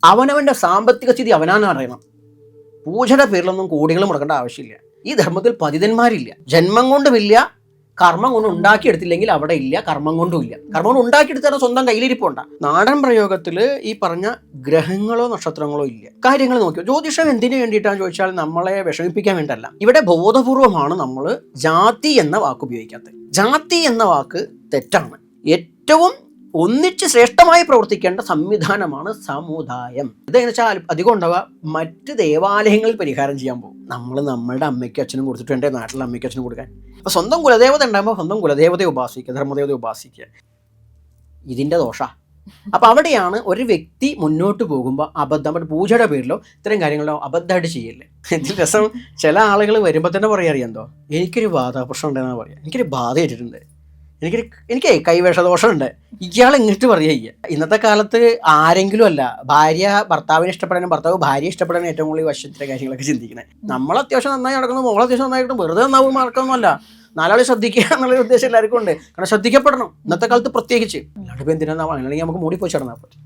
അവനവൻ്റെ സാമ്പത്തിക സ്ഥിതി അവനാണ് അറിയണം. പൂജയുടെ പേരിലൊന്നും കോടികൾ മുടക്കേണ്ട ആവശ്യമില്ല. ഈ ധർമ്മത്തിൽ പതിതന്മാരില്ല. ജന്മം കൊണ്ടുമില്ല, കർമ്മം കൊണ്ട് ഉണ്ടാക്കിയെടുത്തില്ലെങ്കിൽ അവിടെ ഇല്ല, കർമ്മം കൊണ്ടും ഇല്ല. കർമ്മം കൊണ്ട് ഉണ്ടാക്കിയെടുത്താൽ സ്വന്തം കയ്യിലിരിപ്പുണ്ട. നാടൻ പ്രയോഗത്തിൽ ഈ പറഞ്ഞ ഗ്രഹങ്ങളോ നക്ഷത്രങ്ങളോ ഇല്ല. കാര്യങ്ങൾ നോക്കിയോ, ജ്യോതിഷം എന്തിനു വേണ്ടിയിട്ടാണെന്ന് ചോദിച്ചാൽ നമ്മളെ വിഷമിപ്പിക്കാൻ വേണ്ടല്ല. ഇവിടെ ബോധപൂർവമാണ് നമ്മൾ ജാതി എന്ന വാക്ക് ഉപയോഗിക്കാത്തത്. ജാതി എന്ന വാക്ക് തെറ്റാണ്. ഏറ്റവും ഒന്നിച്ച് ശ്രേഷ്ഠമായി പ്രവർത്തിക്കേണ്ട സംവിധാനമാണ് സമുദായം. ഇതെങ്ങനെ വെച്ചാൽ അധികം ഉണ്ടാവുക മറ്റ് ദേവാലയങ്ങളിൽ പരിഹാരം ചെയ്യാൻ പോകും. നമ്മൾ നമ്മളുടെ അമ്മയ്ക്കും അച്ഛനും കൊടുത്തിട്ട് വേണ്ടേ നാട്ടിലെ അമ്മയ്ക്കും അച്ഛനും കൊടുക്കാൻ. അപ്പോൾ സ്വന്തം കുലദേവത ഉണ്ടാകുമ്പോൾ സ്വന്തം കുലദേവതയെ ഉപാസിക്കുക, ധർമ്മദേവതയെ ഉപാസിക്കുക. ഇതിൻ്റെ ദോഷ. അപ്പോൾ അവിടെയാണ് ഒരു വ്യക്തി മുന്നോട്ട് പോകുമ്പോൾ അബദ്ധം, പൂജയുടെ പേരിലോ ഇത്തരം കാര്യങ്ങളിലോ അബദ്ധമായിട്ട് ചെയ്യില്ലേ. ഇതിൽ രസം ചില ആളുകൾ വരുമ്പോൾ തന്നെ പറയാറിയാന്തോ, എനിക്കൊരു ബാധ പ്രശ്നം ഉണ്ടെന്നാണ് പറയുക. എനിക്കൊരു ബാധ ഏറ്റിട്ടുണ്ട്, എനിക്ക് കൈവേഷദോഷമുണ്ട്. ഇയാൾ ഇങ്ങോട്ട് പറയുക. ഇന്നത്തെ കാലത്ത് ആരെങ്കിലും അല്ല, ഭാര്യ ഭർത്താവിനെ ഇഷ്ടപ്പെടാനും ഭർത്താവ് ഭാര്യയെ ഇഷ്ടപ്പെടാനും ഏറ്റവും കൂടുതൽ വശത്തിലെ കാര്യങ്ങളൊക്കെ ചിന്തിക്കുന്നത്. നമ്മൾ അത്യാവശ്യം നന്നായി നടക്കുന്നു, മോൾ അത്യാവശ്യം നന്നായിട്ട് വെറുതെ നന്നാവും മാർക്കൊന്നുമല്ല. നാലാളെ ശ്രദ്ധിക്കുക എന്നുള്ള ഉദ്ദേശം എല്ലാവർക്കും ഉണ്ട്. കാരണം ശ്രദ്ധിക്കപ്പെടണം ഇന്നത്തെ കാലത്ത് പ്രത്യേകിച്ച്. അല്ലാണ്ട് ഇപ്പം എന്തിനാ അങ്ങനെയാണെങ്കിൽ നമുക്ക് മൂടിപ്പോയി ചടന്നാൽ പറ്റും.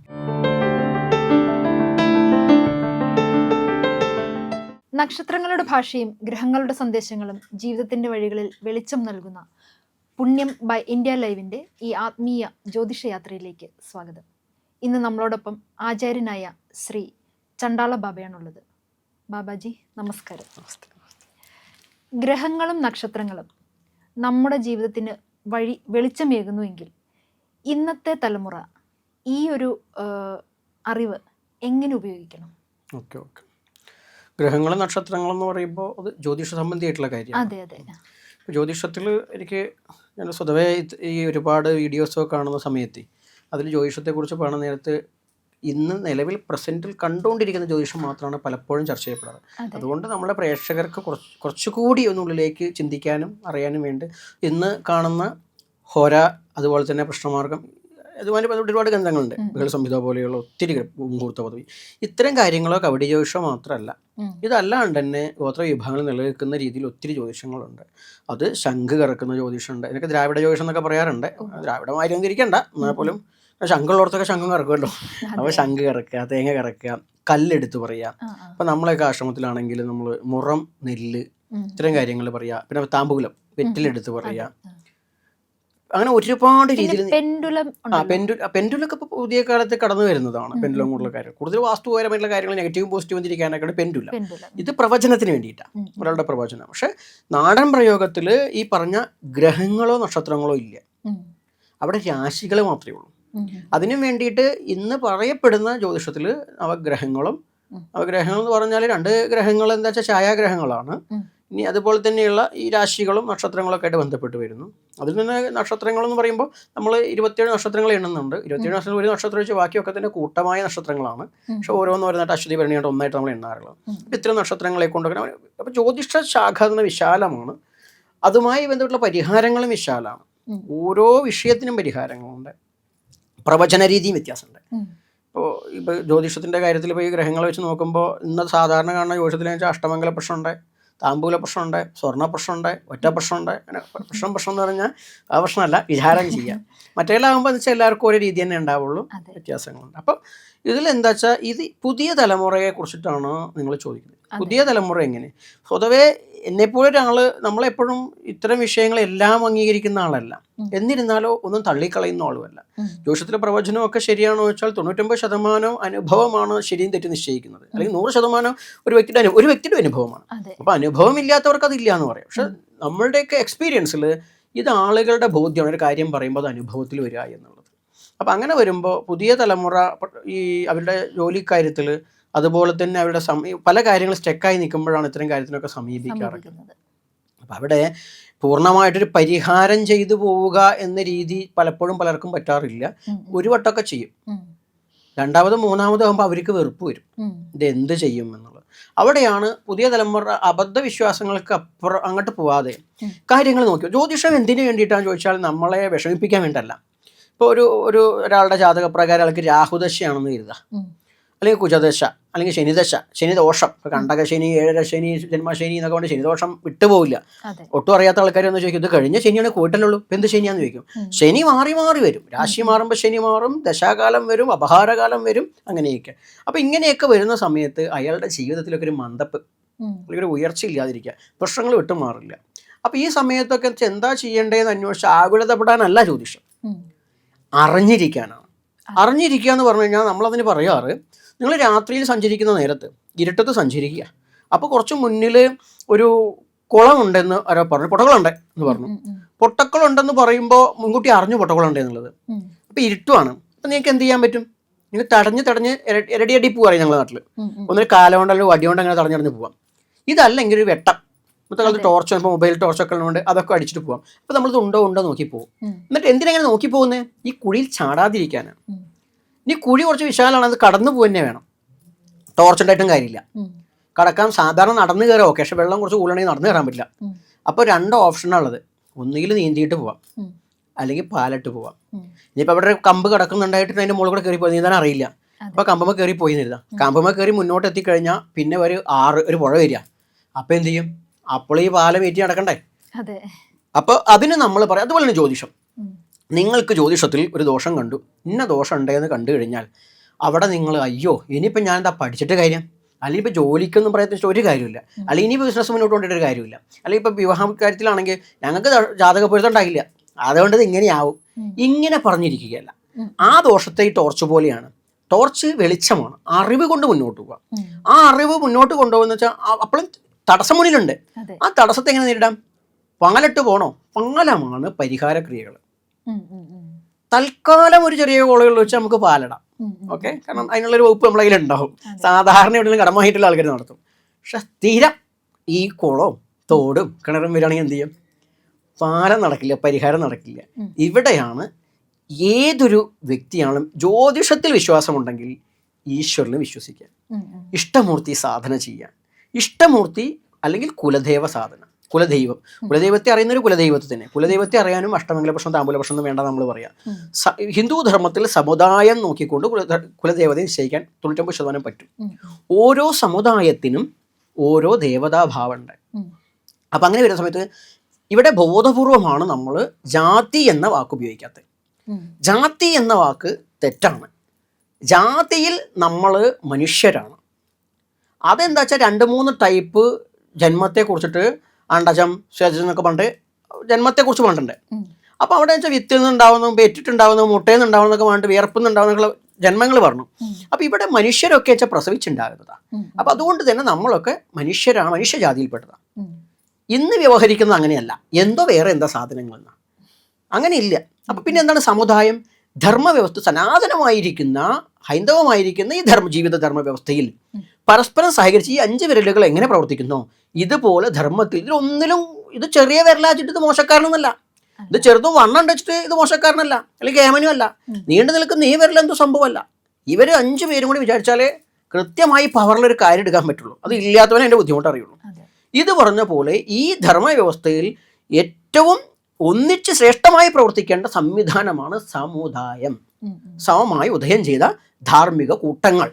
നക്ഷത്രങ്ങളുടെ ഭാഷയും ഗ്രഹങ്ങളുടെ സന്ദേശങ്ങളും ജീവിതത്തിന്റെ വഴികളിൽ വെളിച്ചം നൽകുന്ന പുണ്യം ബൈ ഇന്ത്യ ലൈവിൻ്റെ ഈ ആത്മീയ ജ്യോതിഷയാത്രയിലേക്ക് സ്വാഗതം. ഇന്ന് നമ്മളോടൊപ്പം ആചാര്യനായ ശ്രീ ചണ്ടാള ബാബയാണുള്ളത്. ബാബാജി നമസ്കാരം. ഗ്രഹങ്ങളും നക്ഷത്രങ്ങളും നമ്മുടെ ജീവിതത്തിന് വെളിച്ചമേകുന്നുവെങ്കിൽ ഇന്നത്തെ തലമുറ ഈ ഒരു അറിവ് എങ്ങനെ ഉപയോഗിക്കണം? ഓക്കെ. ഗ്രഹങ്ങളും നക്ഷത്രങ്ങളും എന്ന് പറയുമ്പോൾ അത് ജ്യോതിഷ സംബന്ധിയായിട്ടുള്ള കാര്യമാണ്. അതെ അതെ. ജ്യോതിഷത്തിൽ ഞാൻ സ്വതവേ ഈ ഒരുപാട് വീഡിയോസൊക്കെ കാണുന്ന സമയത്ത് അതിൽ ജ്യോതിഷത്തെക്കുറിച്ച് പറയുന്ന നേരത്ത് ഇന്ന് നിലവിൽ പ്രസൻറ്റിൽ കണ്ടുകൊണ്ടിരിക്കുന്ന ജ്യോതിഷം മാത്രമാണ് പലപ്പോഴും ചർച്ച ചെയ്യപ്പെടാറ്. അതുകൊണ്ട് നമ്മുടെ പ്രേക്ഷകർക്ക് കുറച്ചുകൂടി ഒന്നുള്ളിലേക്ക് ചിന്തിക്കാനും അറിയാനും വേണ്ടി ഇന്ന് കാണുന്ന ഹോര, അതുപോലെ തന്നെ പ്രശ്നമാർഗം, അതുമായി ഒരുപാട് ഗ്രന്ഥങ്ങളുണ്ട്. ബഹൾ സംഹിത പോലെയുള്ള ഒത്തിരി മുഹൂർത്ത പദവി, ഇത്തരം കാര്യങ്ങളോ കവടി ജ്യോതിഷം മാത്രമല്ല. ഇതല്ലാണ്ട് തന്നെ ഗോത്ര വിഭാഗങ്ങൾ നിലനിൽക്കുന്ന രീതിയിൽ ഒത്തിരി ജ്യോതിഷങ്ങളുണ്ട്. അത് ശംഖ് കറക്കുന്ന ജ്യോതിഷമുണ്ട്. എനിക്ക് ദ്രാവിഡ ജ്യോതിഷം എന്നൊക്കെ പറയാറുണ്ട്. ദ്രാവിഡമായി ഇരിക്കണ്ട, എന്നാൽ പോലും ശംഖുള്ളവർക്കൊക്കെ ശംഖും കറക്കുമല്ലോ. അപ്പോൾ ശംഖ് കറക്കുക, തേങ്ങ കറക്കുക, കല്ലെടുത്ത് പറയുക. അപ്പം നമ്മളെയൊക്കെ ആശ്രമത്തിലാണെങ്കിൽ നമ്മൾ മുറം, നെല്ല്, ഇത്തരം കാര്യങ്ങൾ പറയുക. പിന്നെ താമ്പൂലം, വെറ്റിലെടുത്ത് പറയുക. അങ്ങനെ ഒരുപാട് രീതിയിൽ പെൻഡുലൊക്കെ ഇപ്പോൾ പുതിയ കാലത്ത് കടന്നു വരുന്നതാണ്. പെൻഡുലം കൂടുതൽ കാര്യം, കൂടുതൽ വാസ്തുപരമായിട്ടുള്ള കാര്യങ്ങൾ നെഗറ്റീവും പോസിറ്റീവും തിരിക്കാനൊക്കെയാണ് പെൻഡുലം. ഇത് പ്രവചനത്തിന് വേണ്ടിയിട്ടാണ്, ഒരാളുടെ പ്രവചനം. പക്ഷെ നാടൻ പ്രയോഗത്തിൽ ഈ പറഞ്ഞ ഗ്രഹങ്ങളോ നക്ഷത്രങ്ങളോ ഇല്ല. അവിടെ രാശികൾ മാത്രമേ ഉള്ളൂ. അതിനു വേണ്ടിയിട്ട് ഇന്ന് പറയപ്പെടുന്ന ജ്യോതിഷത്തിൽ നവഗ്രഹങ്ങൾ എന്ന് പറഞ്ഞാൽ 2 ഗ്രഹങ്ങൾ എന്താ വെച്ചാൽ ഛായാഗ്രഹങ്ങളാണ്. ഇനി അതുപോലെ തന്നെയുള്ള ഈ രാശികളും നക്ഷത്രങ്ങളൊക്കെ ആയിട്ട് ബന്ധപ്പെട്ട് വരുന്നു. അതിൽ നിന്ന് നക്ഷത്രങ്ങളെന്ന് പറയുമ്പോൾ നമ്മൾ 27 നക്ഷത്രങ്ങൾ എണ്ണുന്നുണ്ട്. 27 നക്ഷത്രങ്ങൾ ഒരു നക്ഷത്രം വെച്ച് ബാക്കിയൊക്കെ തന്നെ കൂട്ടമായ നക്ഷത്രങ്ങളാണ്. പക്ഷെ ഓരോന്ന് വരുന്നതായിട്ട് അശ്വതി ഭരണിയായിട്ട് ഒന്നായിട്ട് നമ്മൾ എണ്ണാറുള്ളത്. അപ്പോൾ ഇത്തരം നക്ഷത്രങ്ങളെ കൊണ്ടൊക്കെ അപ്പോൾ ജ്യോതിഷ ശാഖ എന്ന വിശാലമാണ്. അതുമായി ബന്ധപ്പെട്ടുള്ള പരിഹാരങ്ങളും വിശാലമാണ്. ഓരോ വിഷയത്തിനും പരിഹാരങ്ങളുണ്ട്. പ്രവചന രീതിയും വ്യത്യാസമുണ്ട്. ഇപ്പോൾ ജ്യോതിഷത്തിൻ്റെ കാര്യത്തിൽ ഇപ്പോൾ ഈ ഗ്രഹങ്ങളെ വെച്ച് നോക്കുമ്പോൾ ഇന്ന് സാധാരണ കാണുന്ന ജ്യോതിഷത്തിലെന്ന് വെച്ചാൽ അഷ്ടമംഗല പ്രശ്നമുണ്ട്, താമ്പൂല പ്രശ്നമുണ്ട്, സ്വർണ്ണ പ്രശ്നമുണ്ട്, ഒറ്റ പ്രശ്നമുണ്ട്. അങ്ങനെ പ്രശ്നം എന്ന് പറഞ്ഞാൽ ആ പ്രശ്നമല്ല, വിചാരം ചെയ്യാം. മറ്റേലാകുമ്പോൾ എന്ന് വെച്ചാൽ എല്ലാവർക്കും ഒരേ രീതി തന്നെ ഉണ്ടാവുള്ളൂ, വ്യത്യാസങ്ങളുണ്ട്. അപ്പം ഇതിലെന്താ വെച്ചാൽ ഇത് പുതിയ തലമുറയെ കുറിച്ചിട്ടാണ് നിങ്ങൾ ചോദിക്കുന്നത്. പുതിയ തലമുറ എങ്ങനെ? പൊതുവേ എന്നെപ്പോലെ ഒരാൾ നമ്മളെപ്പോഴും ഇത്തരം വിഷയങ്ങളെല്ലാം അംഗീകരിക്കുന്ന ആളല്ല. എന്നിരുന്നാലോ ഒന്നും തള്ളിക്കളയുന്ന ആളുമല്ല. ജ്യോതിഷത്തിലെ പ്രവചനമൊക്കെ ശരിയാണോ വെച്ചാൽ 99% അനുഭവമാണ് ശരിയും തെറ്റും നിശ്ചയിക്കുന്നത്. അല്ലെങ്കിൽ 100% ഒരു വ്യക്തിയുടെ അനുഭവമാണ്. അപ്പോൾ അനുഭവം ഇല്ലാത്തവർക്ക് അതില്ല എന്ന് പറയാം. പക്ഷെ നമ്മളുടെയൊക്കെ എക്സ്പീരിയൻസിൽ ഇത് ആളുകളുടെ ബോധ്യമാണ്. ഒരു കാര്യം പറയുമ്പോൾ അത് അനുഭവത്തിൽ വരിക എന്നുള്ളത്. അപ്പം അങ്ങനെ വരുമ്പോൾ പുതിയ തലമുറ ഈ അവരുടെ ജോലിക്കാര്യത്തിൽ, അതുപോലെ തന്നെ അവരുടെ പല കാര്യങ്ങൾ സ്റ്റെക്കായി നിൽക്കുമ്പോഴാണ് ഇത്തരം കാര്യത്തിനൊക്കെ സമീപിക്കാറുള്ളത്. അപ്പം അവിടെ പൂർണ്ണമായിട്ടൊരു പരിഹാരം ചെയ്തു പോവുക എന്ന രീതി പലപ്പോഴും പലർക്കും പറ്റാറില്ല. ഒരു വട്ടമൊക്കെ ചെയ്യും, രണ്ടാമതും മൂന്നാമതും ആകുമ്പോൾ അവർക്ക് വെറുപ്പ് വരും, ഇത് എന്ത് ചെയ്യും എന്നുള്ളത്. അവിടെയാണ് പുതിയ തലമുറ അബദ്ധവിശ്വാസങ്ങൾക്ക് അങ്ങോട്ട് പോവാതെ കാര്യങ്ങൾ നോക്കിയോ. ജ്യോതിഷം എന്തിനു വേണ്ടിയിട്ടാണെന്ന് ചോദിച്ചാൽ നമ്മളെ വിഷമിപ്പിക്കാൻ വേണ്ടല്ല. ഇപ്പോൾ ഒരാളുടെ ജാതകപ്രകാരം ആൾക്ക് രാഹുദശയാണെന്ന് കരുതുക. അല്ലെങ്കിൽ കുജദശ, അല്ലെങ്കിൽ ശനിദശ, ശനിദോഷം, ഇപ്പോൾ കണ്ടകശനി, ഏഴരശനി, ജന്മശനി എന്നൊക്കെ കൊണ്ട് ശനിദോഷം വിട്ടുപോകില്ല. അതെ. ഒട്ടും അറിയാത്ത ആൾക്കാരൊന്ന് ചോദിക്കും, ഇത് കഴിഞ്ഞ ശനിയാണ് പോയിട്ടല്ലോ, ഇപ്പം എന്ത് ശനിയാന്ന് ചോദിക്കും. ശനി മാറി മാറി വരും, രാശി മാറുമ്പോൾ ശനി മാറും, ദശാകാലം വരും, അപഹാരകാലം വരും, അങ്ങനെയൊക്കെ. അപ്പോൾ ഇങ്ങനെയൊക്കെ വരുന്ന സമയത്ത് അയാളുടെ ജീവിതത്തിലൊക്കെ ഒരു മന്ദപ്പ്, അല്ലെങ്കിൽ ഒരു ഉയർച്ച ഇല്ലാതിരിക്കുക, പ്രശ്നങ്ങൾ വിട്ടുമാറില്ല. അപ്പോൾ ഈ സമയത്തൊക്കെ എന്താ ചെയ്യേണ്ടതെന്ന് അന്വേഷിച്ച് ആകുലതപ്പെടാനല്ല ജ്യോതിഷം, അറിഞ്ഞിരിക്കാനാണ്. അറിഞ്ഞിരിക്കുക എന്ന് പറഞ്ഞു കഴിഞ്ഞാൽ നമ്മളതിന് പറയാറ്, നിങ്ങൾ രാത്രിയിൽ സഞ്ചരിക്കുന്ന നേരത്ത് ഇരുട്ടത്ത് സഞ്ചരിക്കുക. അപ്പോൾ കുറച്ച് മുന്നിൽ ഒരു കുളമുണ്ടെന്ന് ആരോ പറഞ്ഞു, പൊട്ടക്കുളുണ്ട് എന്ന് പറഞ്ഞു. പൊട്ടക്കുളുണ്ടെന്ന് പറയുമ്പോൾ മുൻകൂട്ടി അറിഞ്ഞു പൊട്ടക്കുളുണ്ട് എന്നുള്ളത്. അപ്പോൾ ഇരുട്ടുമാണ്. അപ്പം നിങ്ങൾക്ക് എന്ത് ചെയ്യാൻ പറ്റും? നിങ്ങൾ തടഞ്ഞ് ഇരടിയടി പോവാറ് ഞങ്ങളുടെ നാട്ടിൽ. ഒന്നൊരു കാലമുണ്ടല്ലോ വടിയോണ്ട് അങ്ങനെ തടഞ്ഞടഞ്ഞ് പോവാം. ഇതല്ലെങ്കിൽ ഒരു വെട്ടം, ഇന്നത്തെ കാലത്ത് ടോർച്ചോ, ഇപ്പോൾ മൊബൈൽ ടോർച്ചൊക്കെ ഉള്ളതുകൊണ്ട് അതൊക്കെ അടിച്ചിട്ട് പോവാം. അപ്പോൾ നമ്മളിത് ഉണ്ടോ നോക്കി പോകും. എന്നിട്ട് എന്തിനെങ്ങനെ നോക്കി പോകുന്നത്? ഈ കുഴിയിൽ ചാടാതിരിക്കാനാണ്. ഇനി കുഴി കുറച്ച് വിശാലമാണ്, അത് കടന്നു പോവുക വേണം, ടോർച്ചുണ്ടായിട്ടും കാര്യമില്ല. കടക്കാൻ സാധാരണ നടന്നു കയറാം, ഓക്കെ, പക്ഷെ വെള്ളം കുറച്ച് കൂടുതലാണെങ്കിൽ നടന്നു കയറാൻ പറ്റില്ല. അപ്പോൾ 2 ഓപ്ഷനാണുള്ളത്, ഒന്നുകിൽ നീന്തിയിട്ട് പോവാം, അല്ലെങ്കിൽ പാലിട്ട് പോവാം. ഇനിയിപ്പോൾ അവിടെ കമ്പ് കിടക്കുന്നുണ്ടായിട്ട് അതിൻ്റെ മുകളിൽ കൂടെ കയറി പോയി നീന്താൻ അറിയില്ല, അപ്പോൾ കമ്പമ്മ കയറി പോയി എഴുതാം. കമ്പമ്മ കയറി മുന്നോട്ട് എത്തിക്കഴിഞ്ഞാൽ പിന്നെ ഒരു പുഴ വരിക. അപ്പോൾ എന്ത് ചെയ്യും? അപ്പോൾ ഈ പാലം ഏറ്റി നടക്കണ്ടേ? അപ്പോൾ അതിന് നമ്മൾ പറയാം. അതുപോലെ തന്നെ ജ്യോതിഷം, നിങ്ങൾക്ക് ജ്യോതിഷത്തിൽ ഒരു ദോഷം കണ്ടു, ഇന്ന ദോഷം ഉണ്ടെന്ന് കണ്ടു കഴിഞ്ഞാൽ അവിടെ നിങ്ങൾ അയ്യോ ഇനിയിപ്പോൾ ഞാൻ എന്താ പഠിച്ചിട്ട് കാര്യം, അല്ലെങ്കിൽ ഇപ്പോൾ ജോലിക്കൊന്നും പ്രയത്നിച്ചിട്ട് ഒരു കാര്യമില്ല, അല്ലെങ്കിൽ ഇനിയിപ്പോൾ ബിസിനസ് മുന്നോട്ട് കൊണ്ടിട്ട് ഒരു കാര്യമില്ല, അല്ലെങ്കിൽ ഇപ്പോൾ വിവാഹ കാര്യത്തിലാണെങ്കിൽ ഞങ്ങൾക്ക് ജാതക പൊരുത്തമുണ്ടാകില്ല, അതുകൊണ്ട് ഇത് ഇങ്ങനെയാവും, ഇങ്ങനെ പറഞ്ഞിരിക്കുകയല്ല. ആ ദോഷത്തെ ഈ ടോർച്ച് പോലെയാണ്. ടോർച്ച് വെളിച്ചമാണ്, അറിവ് കൊണ്ട് മുന്നോട്ട് പോവുക. ആ അറിവ് മുന്നോട്ട് കൊണ്ടുപോകുന്ന വെച്ചാൽ അപ്പോഴും തടസ്സം മുന്നിലുണ്ട്. ആ തടസ്സത്തെ എങ്ങനെ നേരിടാം? പാലിട്ട് പോകണോ? പാലമാണ് പരിഹാര ക്രിയകൾ. തൽക്കാലം ഒരു ചെറിയ കോളുകളിൽ വെച്ച് നമുക്ക് പാലിടാം, ഓക്കെ, കാരണം അതിനുള്ളൊരു വകുപ്പ് നമ്മളെ കയ്യിലുണ്ടാവും. സാധാരണ എവിടെയെങ്കിലും കടമായിട്ടുള്ള ആൾക്കാർ നടത്തും. പക്ഷെ സ്ഥിരം ഈ കുളവും തോടും കിണറും വരികയാണെങ്കിൽ എന്ത് ചെയ്യും? പാലം നടക്കില്ല, പരിഹാരം നടക്കില്ല. ഇവിടെയാണ് ഏതൊരു വ്യക്തിയാണെങ്കിലും ജ്യോതിഷത്തിൽ വിശ്വാസമുണ്ടെങ്കിൽ ഈശ്വരനെ വിശ്വസിക്കുക, ഇഷ്ടമൂർത്തി സാധന ചെയ്യാൻ, ഇഷ്ടമൂർത്തി അല്ലെങ്കിൽ കുലദേവ സാധന, കുലദൈവത്തെ അറിയുന്നൊരു കുലദൈവത്തെ തന്നെ. കുലദൈവത്തെ അറിയാനും അഷ്ടമംഗല പ്രശ്നം താമ്പൂല പ്രശ്നം ഒന്നും വേണ്ട നമ്മൾ പറയാം. ഹിന്ദു ധർമ്മത്തിൽ സമുദായം നോക്കിക്കൊണ്ട് കുലദേവതയെ നിശ്ചയിക്കാൻ 99% പറ്റും. ഓരോ സമുദായത്തിനും ഓരോ ദേവതാഭാവമുണ്ട്. അപ്പം അങ്ങനെ വരുന്ന സമയത്ത് ഇവിടെ ബോധപൂർവമാണ് നമ്മൾ ജാതി എന്ന വാക്ക് ഉപയോഗിക്കാത്തത്. ജാതി എന്ന വാക്ക് തെറ്റാണ്. ജാതിയിൽ നമ്മൾ മനുഷ്യരാണ്. അതെന്താ വെച്ചാൽ 2-3 ടൈപ്പ് ജന്മത്തെ കുറിച്ചിട്ട് അണ്ടജം ശേഷം എന്നൊക്കെ പറഞ്ഞിട്ട് ജന്മത്തെക്കുറിച്ച് പറഞ്ഞിട്ടുണ്ട്. അപ്പോൾ അവിടെ വെച്ചാൽ വിത്തിൽ നിന്നുണ്ടാവുന്നു, പെറ്റിട്ടുണ്ടാവുന്നു, മുട്ടയിൽ നിന്നുണ്ടാവുന്നൊക്കെ പറഞ്ഞിട്ട് വിയർപ്പിൽ നിന്നുണ്ടാവുന്ന ജന്മങ്ങൾ പറഞ്ഞു. അപ്പോൾ ഇവിടെ മനുഷ്യരൊക്കെ വെച്ചാൽ പ്രസവിച്ചുണ്ടാകുന്നതാണ്. അപ്പോൾ അതുകൊണ്ട് തന്നെ നമ്മളൊക്കെ മനുഷ്യരാണ്, മനുഷ്യജാതിയിൽപ്പെട്ടതാണ്. ഇന്ന് വ്യവഹരിക്കുന്നത് അങ്ങനെയല്ല, എന്തോ വേറെ എന്താ സാധനങ്ങളെന്നാണ്, അങ്ങനെയില്ല. അപ്പോൾ പിന്നെ എന്താണ് സമുദായം? ധർമ്മവ്യവസ്ഥ സനാതനമായിരിക്കുന്ന ഹൈന്ദവമായിരിക്കുന്ന ഈ ജീവിത ധർമ്മവ്യവസ്ഥയിൽ പരസ്പരം സഹകരിച്ച് ഈ 5 വിരലുകൾ എങ്ങനെ പ്രവർത്തിക്കുന്നു, ഇതുപോലെ ധർമ്മത്തിൽ ഇതിലൊന്നിലും ഇത് ചെറിയ വിരലാച്ചിട്ട് ഇത് മോശക്കാരനൊന്നല്ല, ഇത് ചെറുതും വണ്ണം വെച്ചിട്ട് ഇത് മോശക്കാരനല്ല, അല്ലെങ്കിൽ കേമനും അല്ല, നീണ്ടു നിൽക്കുന്ന ഈ വിരലെന്തോ സംഭവമല്ല. ഇവർ 5 പേരും കൂടി വിചാരിച്ചാലേ കൃത്യമായി പവറിലൊരു കാര്യം എടുക്കാൻ പറ്റുള്ളൂ. അത് ഇല്ലാത്തവനെ അതിൻ്റെ ബുദ്ധിമുട്ട് അറിയുള്ളൂ. ഇത് പറഞ്ഞ പോലെ ഈ ധർമ്മവ്യവസ്ഥയിൽ ഏറ്റവും ഒന്നിച്ച് ശ്രേഷ്ഠമായി പ്രവർത്തിക്കേണ്ട സംവിധാനമാണ് സമുദായം. സമമായി ഉദയം ചെയ്ത ധാർമ്മിക കൂട്ടങ്ങൾ.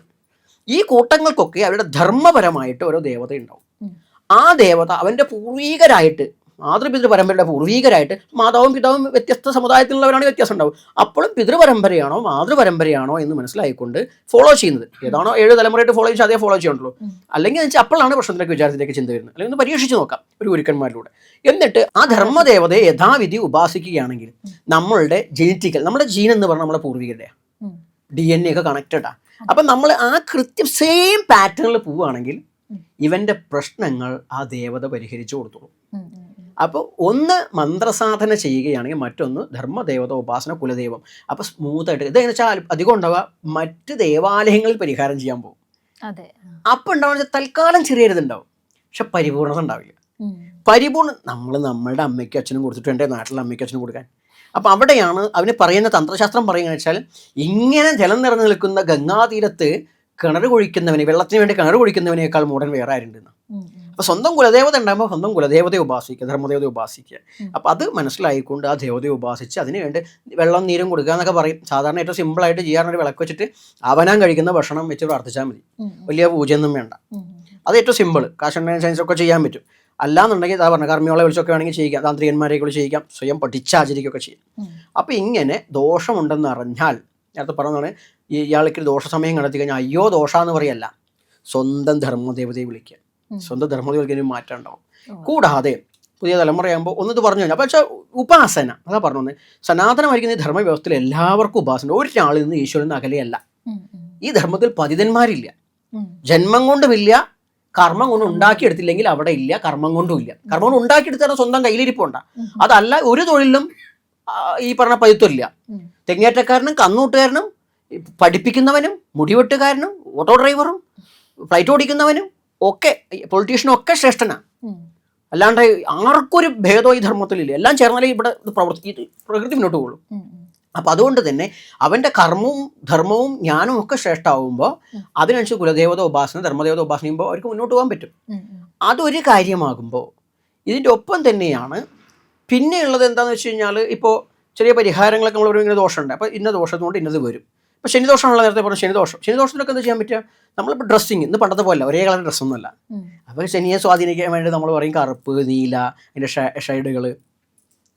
ഈ കൂട്ടങ്ങൾക്കൊക്കെ അവരുടെ ധർമ്മപരമായിട്ട് ഓരോ ദേവതയുണ്ടാവും. ആ ദേവത അവൻ്റെ പൂർവീകരായിട്ട്, മാതൃപിതൃ പരമ്പരയുടെ പൂർവീകരായിട്ട്, മാതാവും പിതാവും വ്യത്യസ്ത സമുദായത്തിലുള്ളവരാണ്, വ്യത്യാസം ഉണ്ടാവും. അപ്പോഴും പിതൃപരമ്പരയാണോ മാതൃപരമ്പരയാണോ എന്ന് മനസ്സിലായിക്കൊണ്ട് ഫോളോ ചെയ്യുന്നത്. ഏതാണോ 7 തലമുറയായിട്ട് ഫോളോ ചെയ്ത് അതേ ഫോളോ ചെയ്യണല്ലോ. അല്ലെങ്കിൽ വെച്ചാൽ അപ്പോഴാണ് പ്രശ്നത്തിലേക്ക് വിചാരത്തിലേക്ക് ചിന്ത വരുന്നത്. അല്ലെങ്കിൽ ഒന്ന് പരീക്ഷിച്ച് നോക്കാം ഒരു ഗുരുക്കന്മാരിലൂടെ. എന്നിട്ട് ആ ധർമ്മദേവതയെ യഥാവിധി ഉപാസിക്കുകയാണെങ്കിൽ നമ്മളുടെ ജെനറ്റിക്കൽ, നമ്മുടെ ജീൻ എന്ന് പറഞ്ഞാൽ നമ്മുടെ പൂർവീകരുടെയാണ്, DNA ഒക്കെ കണക്റ്റഡാണ്. അപ്പം നമ്മൾ ആ കൃത്യം സെയിം പാറ്റേണിൽ പോവുകയാണെങ്കിൽ ഇവൻ്റെ പ്രശ്നങ്ങൾ ആ ദേവത പരിഹരിച്ചു കൊടുത്തോളും. അപ്പോൾ ഒന്ന് മന്ത്രസാധന ചെയ്യുകയാണെങ്കിൽ മറ്റൊന്ന് ധർമ്മദേവത ഉപാസന കുലദൈവം. അപ്പോൾ സ്മൂത്തായിട്ട് ഇതെങ്ങനെ വെച്ചാൽ അധികം ഉണ്ടാവുക മറ്റ് ദേവാലയങ്ങളിൽ പരിഹാരം ചെയ്യാൻ പോകും. അപ്പം ഉണ്ടാവുന്ന തൽക്കാലം ചെറിയൊരിതുണ്ടാവും, പക്ഷെ പരിപൂർണത ഉണ്ടാവില്ല. നമ്മളുടെ അമ്മയ്ക്കും അച്ഛനും കൊടുത്തിട്ട് എൻ്റെ നാട്ടിലെ അമ്മയ്ക്കും അച്ഛനും കൊടുക്കാൻ. അപ്പം അവിടെയാണ് അവന് പറയുന്ന തന്ത്രശാസ്ത്രം പറയുക വെച്ചാൽ, ഇങ്ങനെ ജലം നിറഞ്ഞു നിൽക്കുന്ന ഗംഗാതീരത്ത് കിണർ കുഴിക്കുന്നവനെ, വെള്ളത്തിന് വേണ്ടി കിണർ കുഴിക്കുന്നവനേക്കാൾ മൂടൻ വേറെ ആരുണ്ടെന്ന്. അപ്പോൾ സ്വന്തം കുലദേവത ഉണ്ടാകുമ്പോൾ സ്വന്തം കുലദേവതയെ ഉപാസിക്കുക, ധർമ്മദേവതയെ ഉപാസിക്കുക. അപ്പോൾ അത് മനസ്സിലായിക്കൊണ്ട് ആ ദേവതയെ ഉപാസിച്ച് അതിന് വേണ്ടി വെള്ളം നീരും കൊടുക്കുക എന്നൊക്കെ പറയും. സാധാരണ ഏറ്റവും സിമ്പിളായിട്ട് ചെയ്യാറുണ്ട്, വിളക്ക് വെച്ചിട്ട് അവനാൻ കഴിക്കുന്ന ഭക്ഷണം വെച്ച് പ്രാർത്ഥിച്ചാൽ മതി, വലിയ പൂജയൊന്നും വേണ്ട. അത് ഏറ്റവും സിമ്പിൾ, കാശുണ്ടെങ്കിൽ സയൻസൊക്കെ ചെയ്യാൻ പറ്റും. അല്ലാന്നുണ്ടെങ്കിൽ അതാ പറഞ്ഞ കർമ്മിയോളെ വിളിച്ചൊക്കെ വേണമെങ്കിൽ ചെയ്യിക്കാം, താന്ത്രികന്മാരെ വിളിച്ച് ചെയ്യിക്കാം, സ്വയം പഠിച്ചാചരിക്കുകയൊക്കെ ചെയ്യാം. അപ്പോൾ ഇങ്ങനെ ദോഷമുണ്ടെന്ന് അറിഞ്ഞാൽ, നേരത്തെ പറഞ്ഞതാണ് ഇയാൾക്ക് ദോഷ സമയം കണ്ടെത്തി കഴിഞ്ഞാൽ അയ്യോ ദോഷാന്ന് പറയല്ല, സ്വന്തം ധർമ്മദേവതയെ വിളിക്കുക, സ്വന്തം ധർമ്മദേവതയ്ക്ക് മാറ്റം ഉണ്ടാവും. കൂടാതെ പുതിയ തലമുറയാകുമ്പോൾ ഒന്നത് പറഞ്ഞു കഴിഞ്ഞാൽ പക്ഷേ ഉപാസന, അതാ പറഞ്ഞു, സനാതനമായിരിക്കുന്ന ഈ ധർമ്മവ്യവസ്ഥയിൽ എല്ലാവർക്കും ഉപാസന, ഒരാളിൽ നിന്ന് ഈശ്വരൻ നിന്ന് അകലെയല്ല. ഈ ധർമ്മത്തിൽ പതിതന്മാരില്ല, ജന്മം കൊണ്ടുമില്ല, കർമ്മം കൊണ്ട് ഉണ്ടാക്കിയെടുത്തില്ലെങ്കിൽ അവിടെ ഇല്ല, കർമ്മം കൊണ്ടും ഇല്ല. കർമ്മം കൊണ്ട് ഉണ്ടാക്കിയെടുത്താൽ സ്വന്തം കയ്യിലിരിപ്പുണ്ട. അതല്ല ഒരു തൊഴിലും ഈ പറഞ്ഞ പതിത്വമില്ല. തെങ്ങേറ്റക്കാരനും കന്നൂട്ടുകാരനും പഠിപ്പിക്കുന്നവനും മുടിവെട്ടുകാരനും ഓട്ടോ ഡ്രൈവറും ഫ്ലൈറ്റ് ഓടിക്കുന്നവനും ഒക്കെ പൊളിറ്റീഷ്യനും ഒക്കെ ശ്രേഷ്ഠനാണ്. അല്ലാണ്ട് ആർക്കൊരു ഭേദവും ഈ ധർമ്മത്തിലില്ല. എല്ലാം ചേർന്നാലേ ഇവിടെ പ്രകൃതി മുന്നോട്ട് പോകുള്ളൂ. അപ്പം അതുകൊണ്ട് തന്നെ അവൻ്റെ കർമ്മവും ധർമ്മവും ജ്ഞാനവും ഒക്കെ ശ്രേഷ്ഠമാകുമ്പോൾ അതിനനുസരിച്ച് കുലദേവത ഉപാസന ധർമ്മദേവത ഉപാസന ചെയ്യുമ്പോൾ അവർക്ക് മുന്നോട്ട് പോകാൻ പറ്റും. അതൊരു കാര്യമാകുമ്പോൾ ഇതിൻ്റെ ഒപ്പം തന്നെയാണ് പിന്നെയുള്ളത് എന്താണെന്ന് വെച്ച് കഴിഞ്ഞാൽ, ഇപ്പോൾ ചെറിയ പരിഹാരങ്ങളൊക്കെ നമ്മൾ ഇങ്ങനെ ദോഷമുണ്ട്, അപ്പോൾ ഇന്ന ദോഷത്തുകൊണ്ട് ഇന്നത് വരും. ഇപ്പോൾ ശനിദോഷമുള്ള നേരത്തെ പറഞ്ഞ ശനിദോഷത്തിനൊക്കെ എന്താ ചെയ്യാൻ പറ്റുക? നമ്മളിപ്പോൾ ഡ്രസ്സിങ് ഇന്ന് പണ്ടത്തെ പോലെ ഒരേ കളർ ഡ്രസ്സൊന്നുമല്ല. അപ്പോൾ ശനിയെ സ്വാധീനിക്കാൻ വേണ്ടി നമ്മൾ പറയും കറുപ്പ്, നീല, അതിൻ്റെ ഷെയ്ഡുകൾ,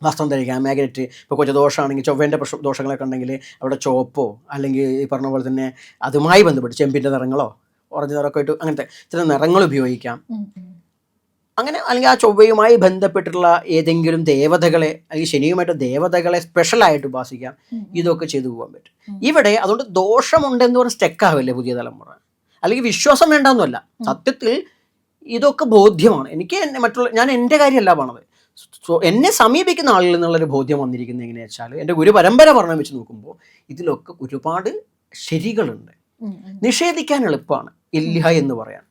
വസ്ത്രം ധരിക്കാം, മാഗ്നറ്റ്. ഇപ്പോൾ കൊച്ചു ദോഷമാണെങ്കിൽ ചൊവ്വേൻ്റെ ദോഷങ്ങളൊക്കെ ഉണ്ടെങ്കിൽ അവിടെ ചുവപ്പോ അല്ലെങ്കിൽ ഈ പറഞ്ഞ പോലെ തന്നെ അതുമായി ബന്ധപ്പെട്ട് ചെമ്പിൻ്റെ നിറങ്ങളോ ഓറഞ്ച് നിറമൊക്കെ ആയിട്ട് അങ്ങനത്തെ ചില നിറങ്ങൾ ഉപയോഗിക്കാം. അങ്ങനെ അല്ലെങ്കിൽ ആ ചൊവ്വയുമായി ബന്ധപ്പെട്ടുള്ള ഏതെങ്കിലും ദേവതകളെ അല്ലെങ്കിൽ ശനിയുമായിട്ട് ദേവതകളെ സ്പെഷ്യലായിട്ട് ഉപാസിക്കാം. ഇതൊക്കെ ചെയ്തു പോകാൻ പറ്റും. ഇവിടെ അതുകൊണ്ട് ദോഷമുണ്ടെന്ന് പറഞ്ഞ് സ്റ്റെക്കാവില്ലേ പുതിയ തലമുറ, അല്ലെങ്കിൽ വിശ്വാസം വേണ്ടെന്നല്ല, സത്യത്തിൽ ഇതൊക്കെ ബോധ്യമാണ്. എനിക്ക് ഞാൻ എൻ്റെ കാര്യമല്ല പറഞ്ഞത്, എന്നെ സമീപിക്കുന്ന ആളിൽ നിന്നുള്ളൊരു ബോധ്യം വന്നിരിക്കുന്നത് എങ്ങനെയാ വെച്ചാൽ, എൻ്റെ ഗുരുപരമ്പര പറഞ്ഞു വെച്ച് നോക്കുമ്പോൾ ഇതിലൊക്കെ ഒരുപാട് ശരികളുണ്ട്. നിഷേധിക്കാൻ എളുപ്പമാണ്, ഇല്ല എന്ന് പറയാൻ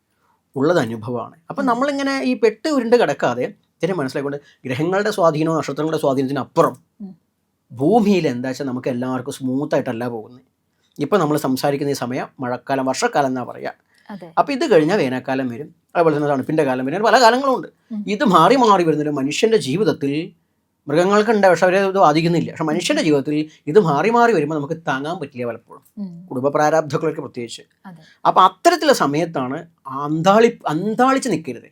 ഉള്ളത് അനുഭവമാണ്. അപ്പം നമ്മളിങ്ങനെ ഈ പെട്ട് ഉരുണ്ട് കിടക്കാതെ ഇതിനെ മനസ്സിലാക്കൊണ്ട് ഗ്രഹങ്ങളുടെ സ്വാധീനവും നക്ഷത്രങ്ങളുടെ സ്വാധീനത്തിനപ്പുറം ഭൂമിയിൽ എന്താ വെച്ചാൽ നമുക്ക് എല്ലാവർക്കും സ്മൂത്തായിട്ടല്ല പോകുന്നത്. ഇപ്പം നമ്മൾ സംസാരിക്കുന്ന ഈ സമയം മഴക്കാലം, വർഷക്കാലം എന്നാ പറയുക. അപ്പം ഇത് കഴിഞ്ഞാൽ വേനൽക്കാലം വരും, അതുപോലെ തന്നെ തണുപ്പിൻ്റെ കാലം വരും, പല കാലങ്ങളുണ്ട്. ഇത് മാറി മാറി വരുന്നൊരു മനുഷ്യൻ്റെ ജീവിതത്തിൽ, മൃഗങ്ങൾക്കുണ്ട് പക്ഷെ അവരെ ഇത് ബാധിക്കുന്നില്ല, പക്ഷെ മനുഷ്യൻ്റെ ജീവിതത്തിൽ ഇത് മാറി മാറി വരുമ്പോൾ നമുക്ക് താങ്ങാൻ പറ്റില്ല പലപ്പോഴും, കുടുംബ പ്രാരാബ്ധങ്ങളൊക്കെ പ്രത്യേകിച്ച്. അപ്പം അത്തരത്തിലുള്ള സമയത്താണ് അന്താളിച്ച് നിൽക്കരുത്,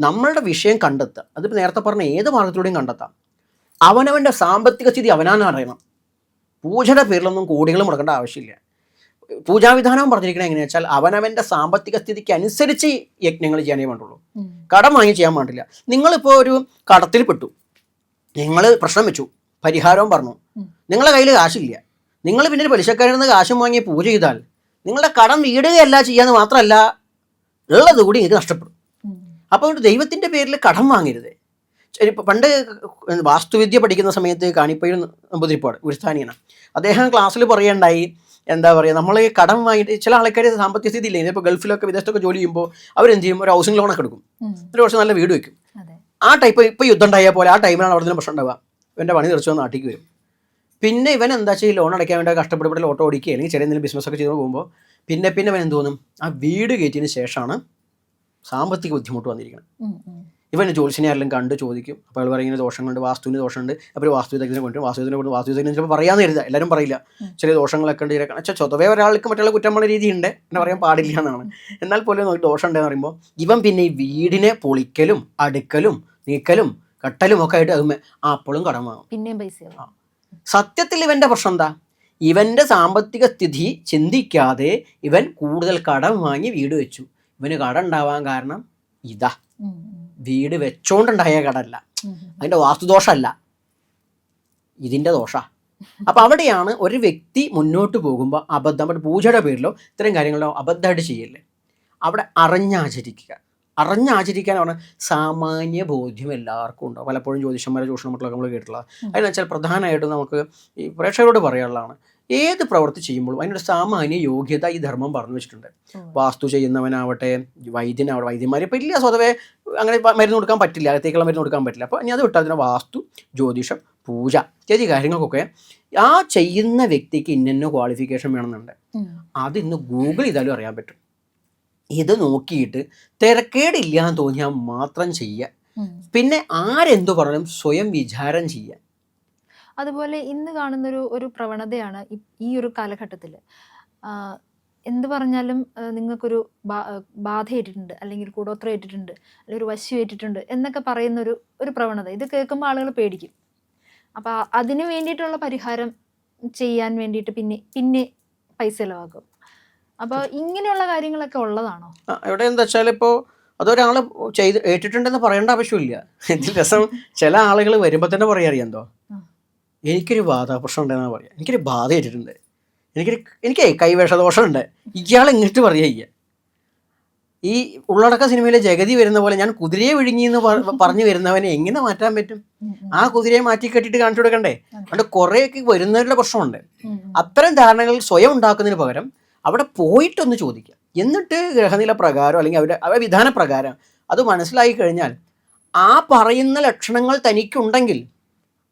നമ്മളുടെ വിഷയം കണ്ടെത്തുക. അതിപ്പോൾ നേരത്തെ പറഞ്ഞ ഏത് മാർഗത്തിലൂടെയും കണ്ടെത്താം. അവനവൻ്റെ സാമ്പത്തിക സ്ഥിതി അവനാണ് അറിയണം. പൂജയുടെ പേരിലൊന്നും കോടികൾ മുടക്കേണ്ട ആവശ്യമില്ല. പൂജാവിധാനം പറഞ്ഞിരിക്കണത് എങ്ങനെയാ വെച്ചാൽ അവനവൻ്റെ സാമ്പത്തിക സ്ഥിതിക്ക് അനുസരിച്ച് യജ്ഞങ്ങൾ ചെയ്യാനേ വേണ്ടുള്ളൂ, കടം വാങ്ങി ചെയ്യാൻ പാടില്ല. നിങ്ങളിപ്പോൾ ഒരു കടത്തിൽ പെട്ടു, നിങ്ങൾ പ്രശ്നം വെച്ചു, പരിഹാരവും പറഞ്ഞു, നിങ്ങളുടെ കയ്യിൽ കാശില്ല, നിങ്ങൾ പിന്നെ പലിശക്കാരിൽ നിന്ന് കാശും വാങ്ങി പൂജ ചെയ്താൽ നിങ്ങളുടെ കടം വീടുകയല്ല ചെയ്യാന്ന് മാത്രമല്ല ഉള്ളത് കൂടി നിങ്ങൾക്ക് നഷ്ടപ്പെടും. അപ്പോൾ ദൈവത്തിൻ്റെ പേരിൽ കടം വാങ്ങരുത്. പണ്ട് വാസ്തുവിദ്യ പഠിക്കുന്ന സമയത്ത് കാണിപ്പയ്യൂർ നമ്പൂതിരിപ്പാട് ഗുരുസ്ഥാനിയാണ്, അദ്ദേഹം ക്ലാസ്സിൽ പറയുണ്ടായി, എന്താ പറയുക, നമ്മൾ ഈ കടം വാങ്ങിയിട്ട് ചില ആൾക്കാർ സാമ്പത്തിക സ്ഥിതി ഇല്ല, ഇപ്പോൾ ഗൾഫിലൊക്കെ വിദേശത്തൊക്കെ ജോലി ചെയ്യുമ്പോൾ അവരെന്ത് ചെയ്യും, ഒരു ഹൗസിംഗ് ലോണൊക്കെ എടുക്കും, ഒരു വർഷം നല്ല വീട് വയ്ക്കും. ആ ടൈപ്പ് ഇപ്പോൾ യുദ്ധം ഉണ്ടായാൽ പോലെ ആ ടൈമിലാണ് അവിടെ നിന്ന് പ്രശ്നം ഉണ്ടാവുക. ഇവൻ്റെ പണി തീർച്ചയായും നാട്ടിലേക്ക് വരും. പിന്നെ ഇവൻ എന്താ ചെയ്യുക, ലോൺ അടയ്ക്കാൻ വേണ്ടി കഷ്ടപ്പെട്ട് ഓട്ടോ ഓടിക്കുക അല്ലെങ്കിൽ ചെറിയ എന്തെങ്കിലും ബിസിനസ്സൊക്കെ ചെയ്ത് പോകുമ്പോൾ പിന്നെ അവൻ എന്ത് തോന്നും, ആ വീട് കയറ്റിയതിന് ശേഷമാണ് സാമ്പത്തിക ബുദ്ധിമുട്ട് വന്നിരിക്കുന്നത്. ഇവന് ജ്യോത്സ്യനെ ആരെങ്കിലും കണ്ട് ചോദിക്കും, അപ്പോൾ അയാൾ പറയുന്ന ദോഷങ്ങളുണ്ട്, വാസ്തുവിന് ദോഷമുണ്ട്, അപ്പോൾ വാസ്തുവിദഗ്ധനെ കൊണ്ടുവരും, വാസ്തുവിദഗ്ധനെ ചിലപ്പോൾ പറയാമെന്ന് കരുതുക, എല്ലാവരും പറയില്ല, ചെറിയ ദോഷങ്ങളൊക്കെ ഉണ്ട്. വെച്ചാൽ സ്വതവേ ഒരാൾക്ക് മറ്റുള്ള കുറ്റം പറഞ്ഞ രീതിയുണ്ട്, എന്നെ പറയാൻ പാടില്ല എന്നാണ്. എന്നാൽ പോലും ദോഷം ഉണ്ടെന്ന് പറയുമ്പോൾ ഇവൻ പിന്നെ ഈ വീടിനെ പൊളിക്കലും അടുക്കലും നീക്കലും കട്ടലും ഒക്കെ ആയിട്ട് അതുമേ അപ്പോഴും കടം വാങ്ങും, പിന്നെയും പൈസ. സത്യത്തിൽ ഇവൻ്റെ പ്രശ്നം എന്താ, ഇവൻ്റെ സാമ്പത്തിക സ്ഥിതി ചിന്തിക്കാതെ ഇവൻ കൂടുതൽ കടം വാങ്ങി വീട് വെച്ചു. ഇവന് കടം ഉണ്ടാവാൻ കാരണം ഇതാ, വീട് വെച്ചോണ്ടുണ്ടായ കടമല്ല, അതിൻ്റെ വാസ്തുദോഷമല്ല, ഇതിൻ്റെ ദോഷ. അപ്പം അവിടെയാണ് ഒരു വ്യക്തി മുന്നോട്ട് പോകുമ്പോൾ അബദ്ധം, പൂജയുടെ പേരിലോ ഇത്തരം കാര്യങ്ങളിലോ അബദ്ധമായിട്ട് ചെയ്യല്ലേ. അവിടെ അറിഞ്ഞാചരിക്കാനാണ് സാമാന്യ ബോധ്യം എല്ലാവർക്കും ഉണ്ടാവും. പലപ്പോഴും ജ്യോതിഷന്മാരെ ചൂഷണം മറ്റുള്ളതൊക്കെ നമ്മൾ കേട്ടിട്ടുള്ളത്. അതിന് വെച്ചാൽ പ്രധാനമായിട്ടും നമുക്ക് ഈ പ്രേക്ഷകരോട് പറയാനുള്ളതാണ്, ഏത് പ്രവൃത്തി ചെയ്യുമ്പോഴും അതിനൊരു സാമാന്യ യോഗ്യത ഈ ധർമ്മം പറഞ്ഞു വെച്ചിട്ടുണ്ട്. വാസ്തു ചെയ്യുന്നവനാവട്ടെ, വൈദ്യനാവട്ടെ, വൈദ്യന്മാരെ ഇപ്പം ഇല്ല, സ്വതവേ അങ്ങനെ മരുന്ന് കൊടുക്കാൻ പറ്റില്ല, അകത്തേക്കുള്ള മരുന്ന് കൊടുക്കാൻ പറ്റില്ല. അപ്പോൾ ഇനി അത് വിട്ടാൽ അതിന് വാസ്തു, ജ്യോതിഷം, പൂജ ഇത്യാദി കാര്യങ്ങൾക്കൊക്കെ ആ ചെയ്യുന്ന വ്യക്തിക്ക് ഇന്ന ക്വാളിഫിക്കേഷൻ വേണമെന്നുണ്ട്. അത് ഇന്ന് ഗൂഗിൾ ചെയ്താലും അറിയാൻ പറ്റും. ഇത് നോക്കിയിട്ട് തിരക്കേടില്ല എന്ന് തോന്നിയാൽ മാത്രം ചെയ്യുക. പിന്നെ ആരെന്തു പറഞ്ഞാലും സ്വയം വിചാരം ചെയ്യുക. അതുപോലെ ഇന്ന് കാണുന്നൊരു ഒരു പ്രവണതയാണ് ഈ ഒരു കാലഘട്ടത്തിൽ എന്ത് പറഞ്ഞാലും നിങ്ങൾക്കൊരു ബാധ ഏറ്റിട്ടുണ്ട്, അല്ലെങ്കിൽ കൂടോത്രം ഏറ്റിട്ടുണ്ട്, അല്ലെങ്കിൽ ഒരു വശ്യം ഏറ്റിട്ടുണ്ട് എന്നൊക്കെ പറയുന്ന ഒരു പ്രവണത. ഇത് കേൾക്കുമ്പോൾ ആളുകൾ പേടിക്കും. അപ്പോൾ അതിന് വേണ്ടിയിട്ടുള്ള പരിഹാരം ചെയ്യാൻ വേണ്ടിയിട്ട് പിന്നെ പൈസ ചിലവാക്കും. അപ്പോൾ ഇങ്ങനെയുള്ള കാര്യങ്ങളൊക്കെ ഉള്ളതാണോ? ഇവിടെ എന്താ വെച്ചാൽ ഇപ്പോൾ അതൊരാൾ ഏറ്റിട്ടുണ്ടെന്ന് പറയേണ്ട ആവശ്യമില്ല. ഇതിൽ രസം ചില ആളുകൾ വരുമ്പോൾ തന്നെ പറയാറിയാം എന്തോ, എനിക്കൊരു ബാധ പ്രശ്നം ഉണ്ടെന്നാണ് പറയാം, എനിക്കൊരു ബാധ ഏറ്റിട്ടുണ്ട്, എനിക്ക് കൈവേഷദോഷമുണ്ട്. ഇയാൾ ഇങ്ങോട്ട് പറയുക. ഈ ഉള്ളടക്ക സിനിമയിലെ ജഗതി വരുന്ന പോലെ ഞാൻ കുതിരയെ വിഴുങ്ങി എന്ന് പറഞ്ഞു വരുന്നവനെ എങ്ങനെ മാറ്റാൻ പറ്റും? ആ കുതിരയെ മാറ്റി കെട്ടിയിട്ട് കാണിച്ചു കൊടുക്കണ്ടേ? അതുകൊണ്ട് കുറേയൊക്കെ വരുന്നവരുടെ പ്രശ്നമുണ്ട്. അത്തരം ധാരണകൾ സ്വയം ഉണ്ടാക്കുന്നതിന് പകരം അവിടെ പോയിട്ടൊന്ന് ചോദിക്കുക. എന്നിട്ട് ഗ്രഹനില പ്രകാരം അല്ലെങ്കിൽ അവരുടെ വിധാന പ്രകാരം അത് മനസ്സിലായി കഴിഞ്ഞാൽ ആ പറയുന്ന ലക്ഷണങ്ങൾ തനിക്കുണ്ടെങ്കിൽ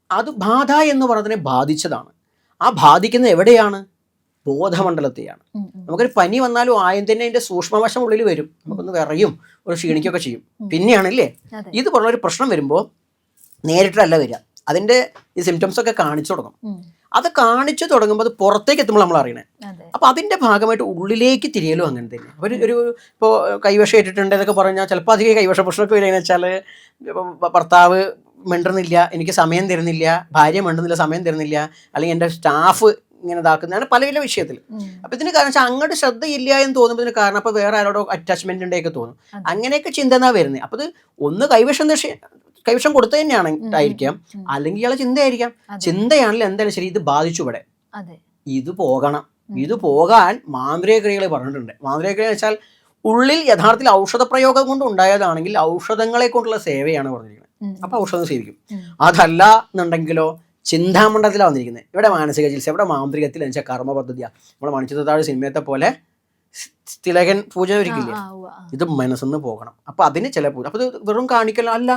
അത് ബാധ എന്ന് പറഞ്ഞതിനെ ബാധിച്ചതാണ്. ആ ബാധിക്കുന്ന എവിടെയാണ്? ബോധമണ്ഡലത്തെയാണ്. നമുക്കൊരു പനി വന്നാലും ആദ്യം തന്നെ അതിൻ്റെ സൂക്ഷ്മവശം ഉള്ളിൽ വരും, നമുക്കൊന്ന് വിറയും, ഒരു ക്ഷീണിക്കുകയൊക്കെ ചെയ്യും. പിന്നെയാണല്ലേ ഇത് പോലുള്ളൊരു പ്രശ്നം വരുമ്പോൾ നേരിട്ടല്ല വരിക, അതിൻ്റെ ഈ സിംറ്റംസ് ഒക്കെ കാണിച്ചു തുടങ്ങും. അത് കാണിച്ചു തുടങ്ങുമ്പോൾ അത് പുറത്തേക്ക് എത്തുമ്പോൾ നമ്മൾ അറിയണേ. അപ്പോൾ അതിൻ്റെ ഭാഗമായിട്ട് ഉള്ളിലേക്ക് തിരിയലും അങ്ങനെ തന്നെ. ഒരു ഇപ്പോൾ കൈവശം ഇട്ടിട്ടുണ്ട് എന്നൊക്കെ പറഞ്ഞാൽ ചിലപ്പോൾ അധികം കൈവശ പ്രശ്നമൊക്കെ വരികയെന്ന് വെച്ചാൽ ഭർത്താവ് മിണ്ടുന്നില്ല, എനിക്ക് സമയം തരുന്നില്ല, ഭാര്യ മിണ്ടുന്നില്ല, സമയം തരുന്നില്ല, അല്ലെങ്കിൽ എൻ്റെ സ്റ്റാഫ് ഇങ്ങനെ ഇതാക്കുന്നതാണ് പല പല വിഷയത്തിൽ. അപ്പോൾ ഇതിന് കാരണം വെച്ചാൽ അങ്ങോട്ട് ശ്രദ്ധയില്ല എന്ന് തോന്നുമ്പോൾ ഇതിന് കാരണം അപ്പോൾ വേറെ ആരോടോ അറ്റാച്ച്മെൻ്റ് ഉണ്ടെയൊക്കെ തോന്നും. അങ്ങനെയൊക്കെ ചിന്ത എന്നാ വരുന്നത്. അപ്പോൾ ഇത് ഒന്ന് കൈവശം കൊടുത്തു തന്നെയാണ് ആയിരിക്കാം, അല്ലെങ്കിൽ ഇയാളെ ചിന്തയായിരിക്കാം. ചിന്തയാണെങ്കിൽ എന്തായാലും ശരി, ഇത് ബാധിച്ചു ഇവിടെ, ഇത് പോകണം. ഇത് പോകാൻ മാന്ത്രിക ക്രിയകൾ പറഞ്ഞിട്ടുണ്ട്. മാന്ത്രിക ക്രിയ വെച്ചാൽ ഉള്ളിൽ യഥാർത്ഥത്തിൽ ഔഷധ പ്രയോഗം കൊണ്ട് ഉണ്ടായതാണെങ്കിൽ ഔഷധങ്ങളെ കൊണ്ടുള്ള സേവയാണ് പറഞ്ഞിരിക്കുന്നത്. അപ്പോൾ ഔഷധം സേവിക്കും. അതല്ല എന്നുണ്ടെങ്കിലോ ചിന്താമണ്ഡലത്തിലാണ് വന്നിരിക്കുന്നത്. ഇവിടെ മാനസിക ചികിത്സ, ഇവിടെ മാന്ത്രികത്തിൽ വെച്ചാൽ കർമ്മ പദ്ധതിയാണ്. നമ്മുടെ മണിച്ചിത്രത്താഴ് സിനിമയത്തെ പോലെ തിലകൻ പൂജ ഒരിക്കില്ലേ, ഇത് മനസ്സെന്ന് പോകണം. അപ്പോൾ അതിന് ചില പൂജ, അപ്പോൾ ഇത് വെറും കാണിക്കലോ അല്ല,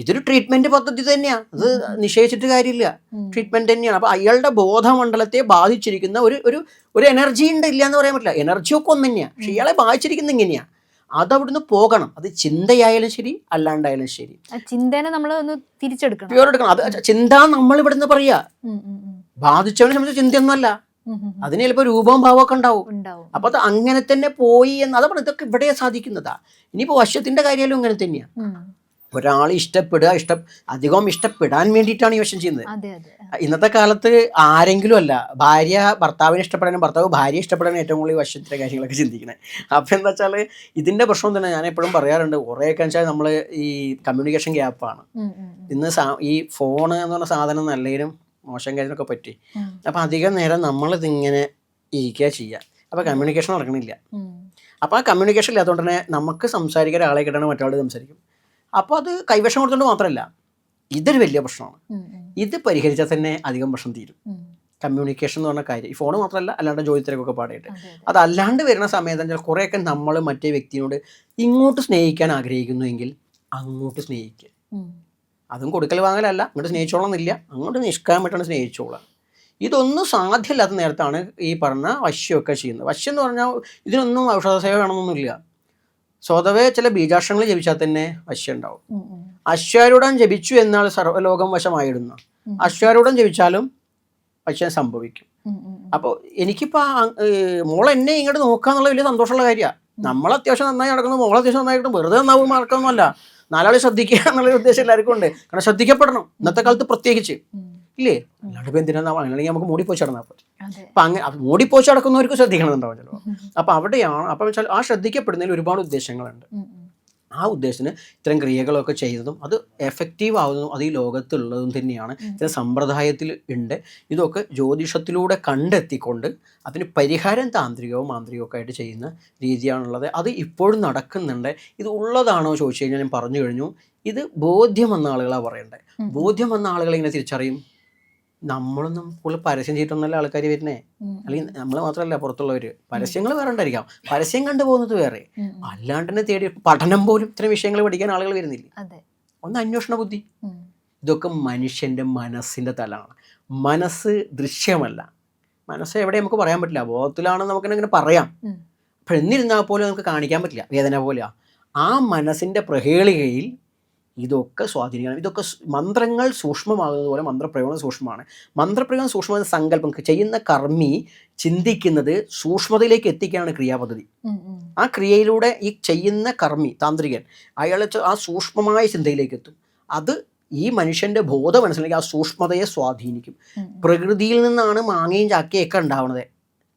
ഇതൊരു ട്രീറ്റ്മെന്റ് പദ്ധതി തന്നെയാണ്. അത് നിഷേധിച്ചിട്ട് കാര്യമില്ല, ട്രീറ്റ്മെന്റ് തന്നെയാണ്. അപ്പോൾ അയാളുടെ ബോധമണ്ഡലത്തെ ബാധിച്ചിരിക്കുന്ന ഒരു എനർജി ഉണ്ട്, ഇല്ല എന്ന് പറയാൻ പറ്റില്ല. എനർജിയൊക്കെ ഒന്ന് തന്നെയാണ്, പക്ഷെ ഇയാളെ ബാധിച്ചിരിക്കുന്നത് ഇങ്ങനെയാണ്. അതവിടുന്ന് പോകണം. അത് ചിന്തയായാലും ശരി, അല്ലാണ്ടായാലും ശരി. ചിന്തനെ നമ്മൾ ഒന്ന് തിരിച്ചെടുക്കണം, പ്യൂർ എടുക്കണം. അത് ചിന്ത നമ്മൾ ഇവിടുന്ന് പറയാ. ബാധിച്ചവനെ സംബന്ധിച്ച് ചിന്തയൊന്നുമല്ല, അതിന് ചിലപ്പോൾ രൂപവും ഭാവമൊക്കെ ഉണ്ടാവും. അപ്പൊ അത് അങ്ങനെ തന്നെ പോയി എന്ന് അത് ഇതൊക്കെ ഇവിടെ സാധിക്കുന്നതാ. ഇനിയിപ്പോ വശ്യത്തിന്റെ കാര്യമായാലും അങ്ങനെ തന്നെയാ. ഒരാൾ അധികം ഇഷ്ടപ്പെടാൻ വേണ്ടിയിട്ടാണ് ഈ വശം ചെയ്യുന്നത്. ഇന്നത്തെ കാലത്ത് ആരെങ്കിലും അല്ല, ഭാര്യ ഭർത്താവിനെ ഇഷ്ടപ്പെടാനും ഭർത്താവ് ഭാര്യയെ ഇഷ്ടപ്പെടാനും ഏറ്റവും കൂടുതൽ ഈ വശത്തിൻ്റെ കാര്യങ്ങളൊക്കെ ചിന്തിക്കുന്നത്. അപ്പം എന്താ വെച്ചാൽ ഇതിൻ്റെ പ്രശ്നം തന്നെ ഞാൻ എപ്പോഴും പറയാറുണ്ട്. കുറേയൊക്കെ വെച്ചാൽ നമ്മൾ ഈ കമ്മ്യൂണിക്കേഷൻ ഗ്യാപ്പാണ്. ഇന്ന് ഈ ഫോണ് എന്ന് പറഞ്ഞ സാധനം നല്ലതിനും മോശം കാര്യത്തിനൊക്കെ പറ്റി. അപ്പം അധികം നേരം നമ്മളിതിങ്ങനെ ഇരിക്കുക ചെയ്യുക. അപ്പോൾ കമ്മ്യൂണിക്കേഷൻ നടക്കണില്ല. അപ്പോൾ ആ കമ്മ്യൂണിക്കേഷൻ ഇല്ലാത്തതുകൊണ്ട് തന്നെ നമുക്ക് സംസാരിക്കാൻ ഒരാളെ കിട്ടണം, മറ്റൊരാൾ സംസാരിക്കും. അപ്പോൾ അത് കൈവശം കൊടുത്തുകൊണ്ട് മാത്രമല്ല, ഇതൊരു വലിയ പ്രശ്നമാണ്. ഇത് പരിഹരിച്ചാൽ തന്നെ അധികം പ്രശ്നം തീരും. കമ്മ്യൂണിക്കേഷൻ എന്ന് പറഞ്ഞ കാര്യം ഈ ഫോണ് മാത്രമല്ല, അല്ലാണ്ട് ജോലി തിരക്കൊക്കെ പാടായിട്ട് അതല്ലാണ്ട് വരുന്ന സമയത്ത് കുറേയൊക്കെ നമ്മൾ മറ്റേ വ്യക്തിയോട് ഇങ്ങോട്ട് സ്നേഹിക്കാൻ ആഗ്രഹിക്കുന്നുവെങ്കിൽ അങ്ങോട്ട് സ്നേഹിക്കുക. അതും കൊടുക്കൽ വാങ്ങലല്ല, അങ്ങോട്ട് സ്നേഹിച്ചോളം എന്നില്ല, അങ്ങോട്ട് നിഷ്കാമമായിട്ടാണ് സ്നേഹിച്ചോളാം. ഇതൊന്നും സാധ്യമല്ലാത്ത നേരത്താണ് ഈ പറഞ്ഞ വശ്യമൊക്കെ ചെയ്യുന്നത്. വശ്യം എന്ന് പറഞ്ഞാൽ ഇതിനൊന്നും ഔഷധ സേവ വേണമെന്നൊന്നുമില്ല. സ്വതവേ ചില ബീജാക്ഷരങ്ങൾ ജപിച്ചാൽ തന്നെ വശ്യം ഉണ്ടാവും. അശ്വാരൂഢം ജപിച്ചു എന്നാൽ സർവ്വലോകം വശമായിടുന്ന, അശ്വാരൂഢം ജപിച്ചാലും വശ്യം സംഭവിക്കും. അപ്പോൾ എനിക്കിപ്പോൾ മോളെന്നെ ഇങ്ങോട്ട് നോക്കാന്നുള്ള വലിയ സന്തോഷമുള്ള കാര്യമാണ്. നമ്മൾ അത്യാവശ്യം നന്നായി നടക്കുന്നു, മോൾ അത്യാവശ്യം നന്നായിട്ട് വെറുതെ നന്നാവും മാർക്കൊന്നുമല്ല. നാലാളെ ശ്രദ്ധിക്കുക എന്നുള്ളൊരു ഉദ്ദേശം എല്ലാവർക്കും ഉണ്ട്. കാരണം ശ്രദ്ധിക്കപ്പെടണം ഇന്നത്തെ കാലത്ത് പ്രത്യേകിച്ച്, ഇല്ലേ? അല്ലാണ്ട് ഇപ്പം എന്തിനാ, അല്ലെങ്കിൽ നമുക്ക് മൂടിപ്പോച്ച് നടന്നാൽ പറ്റും. അപ്പം അങ്ങനെ മൂടിപ്പോച്ച് നടക്കുന്നവർക്ക് ശ്രദ്ധിക്കണമെന്നുണ്ടാവും ചിലപ്പോൾ. അപ്പം അവിടെയാണ്. അപ്പം വെച്ചാൽ ആ ശ്രദ്ധിക്കപ്പെടുന്നതിൽ ഒരുപാട് ഉദ്ദേശങ്ങളുണ്ട്. ആ ഉദ്ദേശത്തിന് ഇത്തരം ക്രിയകളൊക്കെ ചെയ്യുന്നതും അത് എഫക്റ്റീവ് ആവുന്നതും അത് ഈ ലോകത്തുള്ളതും തന്നെയാണ്. ചില സമ്പ്രദായത്തിൽ ഉണ്ട്. ഇതൊക്കെ ജ്യോതിഷത്തിലൂടെ കണ്ടെത്തിക്കൊണ്ട് അതിന് പരിഹാരം താന്ത്രികവും മാന്ത്രികവും ഒക്കെ ആയിട്ട് ചെയ്യുന്ന രീതിയാണുള്ളത്. അത് ഇപ്പോഴും നടക്കുന്നുണ്ട്. ഇത് ഉള്ളതാണോ ചോദിച്ചു കഴിഞ്ഞാൽ ഞാൻ പറഞ്ഞു കഴിഞ്ഞു. ഇത് ബോധ്യം വന്ന ആളുകളാണ് പറയേണ്ടത്. ബോധ്യം വന്ന ആളുകൾ ഇങ്ങനെ തിരിച്ചറിയും. നമ്മളൊന്നും കൂടുതൽ പരസ്യം ചെയ്തിട്ടൊന്നല്ല ആൾക്കാർ വരുന്നേ, അല്ലെങ്കിൽ നമ്മൾ മാത്രമല്ല പുറത്തുള്ളവർ. പരസ്യങ്ങൾ വേറെ ഉണ്ടായിരിക്കാം, പരസ്യം കണ്ടുപോകുന്നത് വേറെ. അല്ലാണ്ട് തന്നെ തേടി പഠനം പോലും ഇത്തരം വിഷയങ്ങൾ പഠിക്കാൻ ആളുകൾ വരുന്നില്ല. ഒന്ന് അന്വേഷണ ബുദ്ധി. ഇതൊക്കെ മനുഷ്യൻ്റെ മനസ്സിൻ്റെ തലമാണ്. മനസ്സ് ദൃശ്യമല്ല. മനസ്സ് എവിടെ നമുക്ക് പറയാൻ പറ്റില്ല, ബോധത്തിലാണെന്ന് നമുക്കിങ്ങനെ പറയാം. അപ്പോൾ എന്നിരുന്നാൽ പോലും നമുക്ക് കാണിക്കാൻ പറ്റില്ല, വേദന പോലെയാണ്. ആ മനസ്സിൻ്റെ പ്രഹേളികയിൽ ഇതൊക്കെ സ്വാധീനിക്കണം. ഇതൊക്കെ മന്ത്രങ്ങൾ സൂക്ഷ്മമാകുന്നത് പോലെ മന്ത്രപ്രയോഗം സൂക്ഷ്മമാണ്. മന്ത്രപ്രയോഗം സൂക്ഷ്മ സങ്കല്പം ചെയ്യുന്ന കർമ്മി ചിന്തിക്കുന്നത് സൂക്ഷ്മതയിലേക്ക് എത്തിക്കാനാണ് ക്രിയാപദ്ധതി. ആ ക്രിയയിലൂടെ ഈ ചെയ്യുന്ന കർമ്മി താന്ത്രികൻ അയാൾ ആ സൂക്ഷ്മമായ ചിന്തയിലേക്ക് എത്തും. അത് ഈ മനുഷ്യൻ്റെ ബോധം മനസ്സിലാക്കി ആ സൂക്ഷ്മതയെ സ്വാധീനിക്കും. പ്രകൃതിയിൽ നിന്നാണ് മാങ്ങയും ചക്കയൊക്കെ ഉണ്ടാവുന്നത്.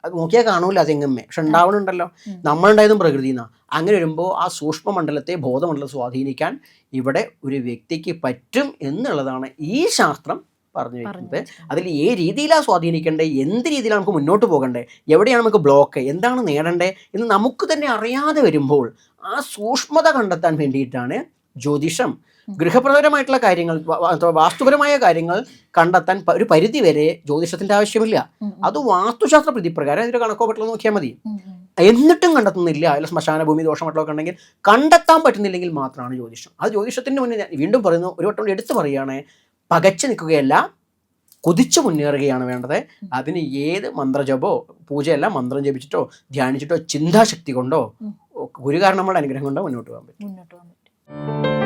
അത് നോക്കിയാൽ കാണൂല തെങ്ങമ്മേ, പക്ഷെ ഉണ്ടാവണുണ്ടല്ലോ. നമ്മളുണ്ടായതും പ്രകൃതി നിന്നാണ്. അങ്ങനെ വരുമ്പോൾ ആ സൂക്ഷ്മ മണ്ഡലത്തെ ബോധമണ്ഡലം സ്വാധീനിക്കാൻ ഇവിടെ ഒരു വ്യക്തിക്ക് പറ്റും എന്നുള്ളതാണ് ഈ ശാസ്ത്രം പറഞ്ഞു വയ്ക്കുന്നത്. അതിൽ ഏത് രീതിയിലാണ് സ്വാധീനിക്കേണ്ടത്, എന്ത് രീതിയിലാണ് നമുക്ക് മുന്നോട്ട് പോകേണ്ടത്, എവിടെയാണ് നമുക്ക് ബ്ലോക്ക്, എന്താണ് നേടേണ്ടത് എന്ന് നമുക്ക് തന്നെ അറിയാതെ വരുമ്പോൾ ആ സൂക്ഷ്മത കണ്ടെത്താൻ വേണ്ടിയിട്ടാണ് ജ്യോതിഷം. ഗൃഹപ്രപരമായിട്ടുള്ള കാര്യങ്ങൾ, വാസ്തുപരമായ കാര്യങ്ങൾ കണ്ടെത്താൻ ഒരു പരിധി വരെ ജ്യോതിഷത്തിന്റെ ആവശ്യമില്ല. അത് വാസ്തുശാസ്ത്ര പ്രതിപ്രകാരം അതിന്റെ കണക്കോ പറ്റുള്ള നോക്കിയാൽ മതി. എന്നിട്ടും കണ്ടെത്തുന്നില്ല, അതിൽ ശ്മശാന ഭൂമി ദോഷമട്ടൊക്കെ ഉണ്ടെങ്കിൽ കണ്ടെത്താൻ പറ്റുന്നില്ലെങ്കിൽ മാത്രമാണ് ജ്യോതിഷം. അത് ജ്യോതിഷത്തിന് മുന്നേ ഞാൻ വീണ്ടും പറയുന്നു, ഒരു വട്ടം എടുത്തു പറയുകയാണ്, പകച്ചു നിൽക്കുകയല്ല, കുതിച്ചു മുന്നേറുകയാണ് വേണ്ടത്. അതിന് ഏത് മന്ത്രജപോ പൂജയല്ല, മന്ത്രം ജപിച്ചിട്ടോ ധ്യാനിച്ചിട്ടോ ചിന്താശക്തി കൊണ്ടോ ഗുരുകാരണങ്ങളുടെ അനുഗ്രഹം കൊണ്ടോ മുന്നോട്ട് പോകാൻ പറ്റും.